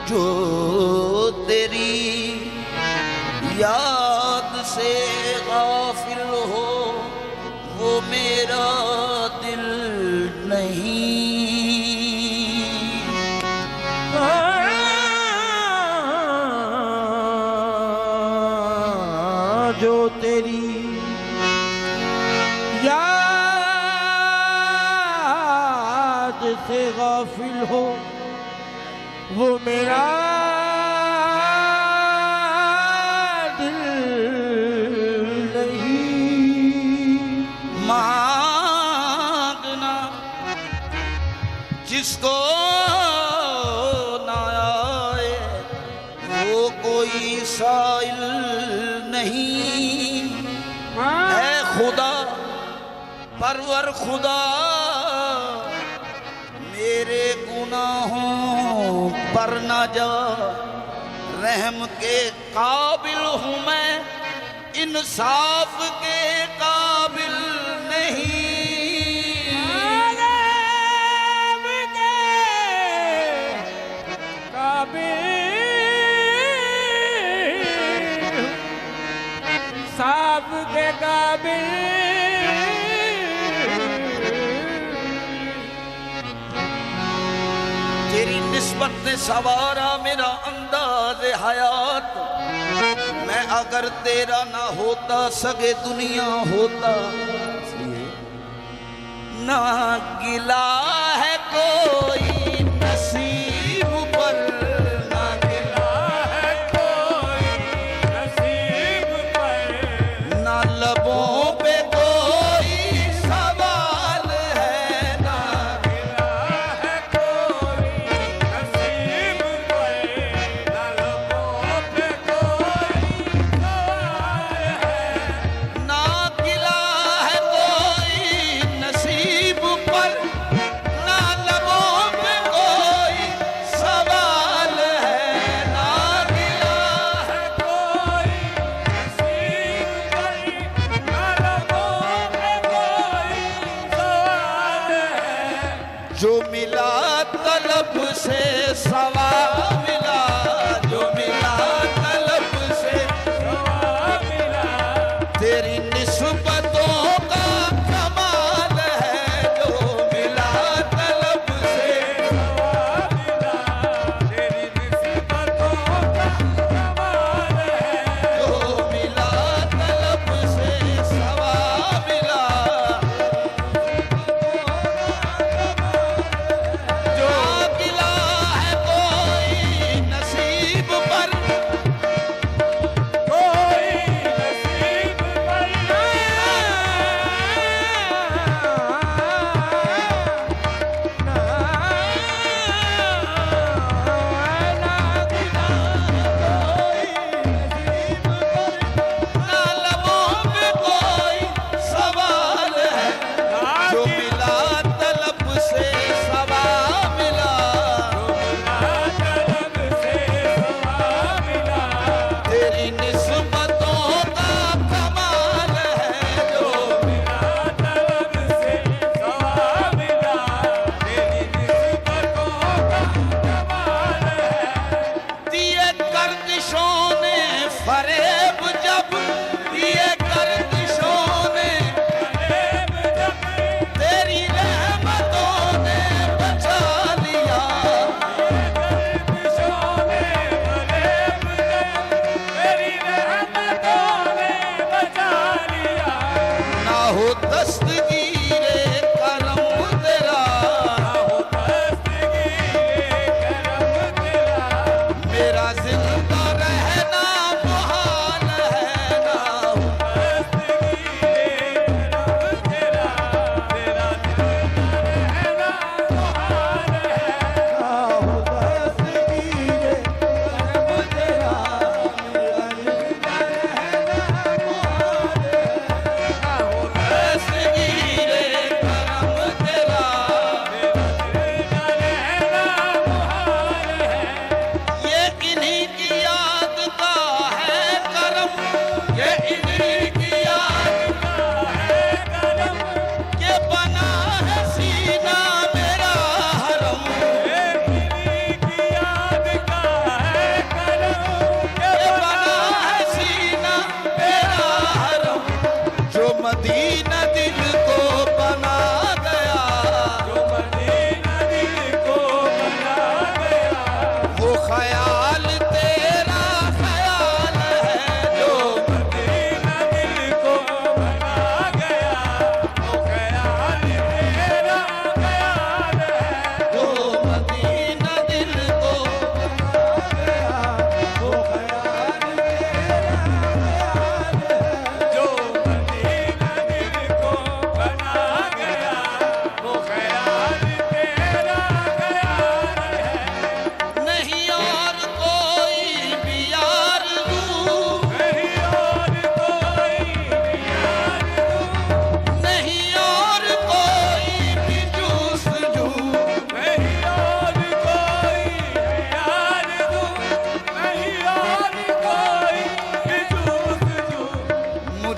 जो तेरी याद से गाफिल हो वो मेरा दिल नहीं। जो तेरी याद से गाफिल हो वो मेरा दिल नहीं। मांगना जिसको ना आए वो कोई साइल नहीं। है खुदा परवर खुदा मेरे गुनाहों पर न जा, रहम के काबिल हूँ मैं इंसाफ के काबिल नहीं। साफ के काबिल तेरी निस्बत ने सवारा मेरा अंदाज हयात। मैं अगर तेरा ना होता सगे दुनिया होता। ना गिला है कोई नसीब पर, ना गिला है कोई नसीब पर, ना लबों पे कोई सवाल है। ना गिला है कोई नसीब पर, ना लबों पे कोई सवाल है। ना गिला है कोई नसीब पर,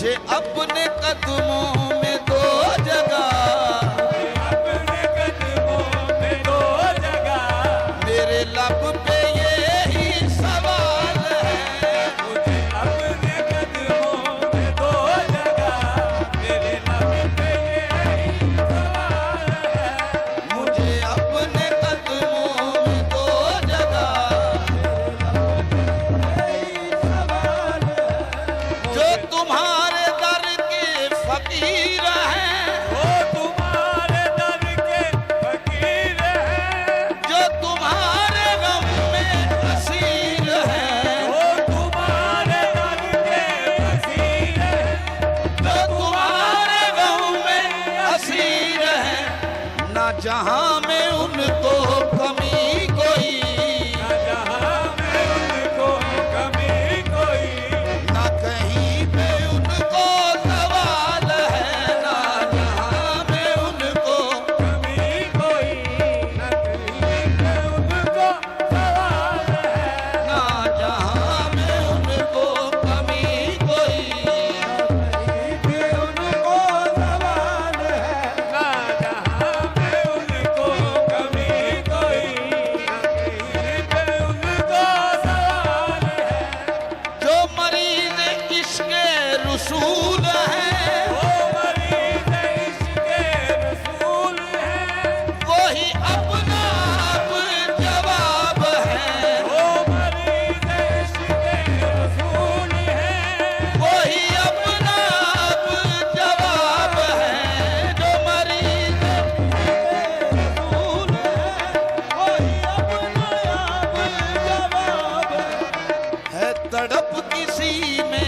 मुझे अपने कदमों में दो जगह, अपने कदमों में दो जगह, मेरे लब पे यही सवाल है। मुझे अपने कदमों में दो जगह, मेरे लब पे यही सवाल है। मुझे अपने कदमों में दो जगह, जो तुम्हारे दर के फकीर हैं, वो तुम्हारे दर के फकीर हैं, जो तुम्हारे गम में असीर हैं, वो तुम्हारे दर के फकीर हैं, जो तुम्हारे गम में असीर हैं। ना जहां में उनको कमी कोई, न जहां में उनको कमी कोई, ना कहीं पे उनको सवाल है। ना जहां में उनको, कमी कोई, न कहीं पे उनको सवाल है। ना जहां में उनको कमी कोई, कहीं पे उनको सवाल है। ना जहां पे उनको कमी कोई, न कहीं पे उनको सवाल है। जो मरीज इश्क रसूल है, वो मरीज़ इश्क़ रसूल है, वही अपना अब जवाब है। वो मरीज़ इश्क़ रसूल है, वही अपना अब जवाब है। जो मरीज रसूल है, वही अपना अब जवाब है। तड़प किसी में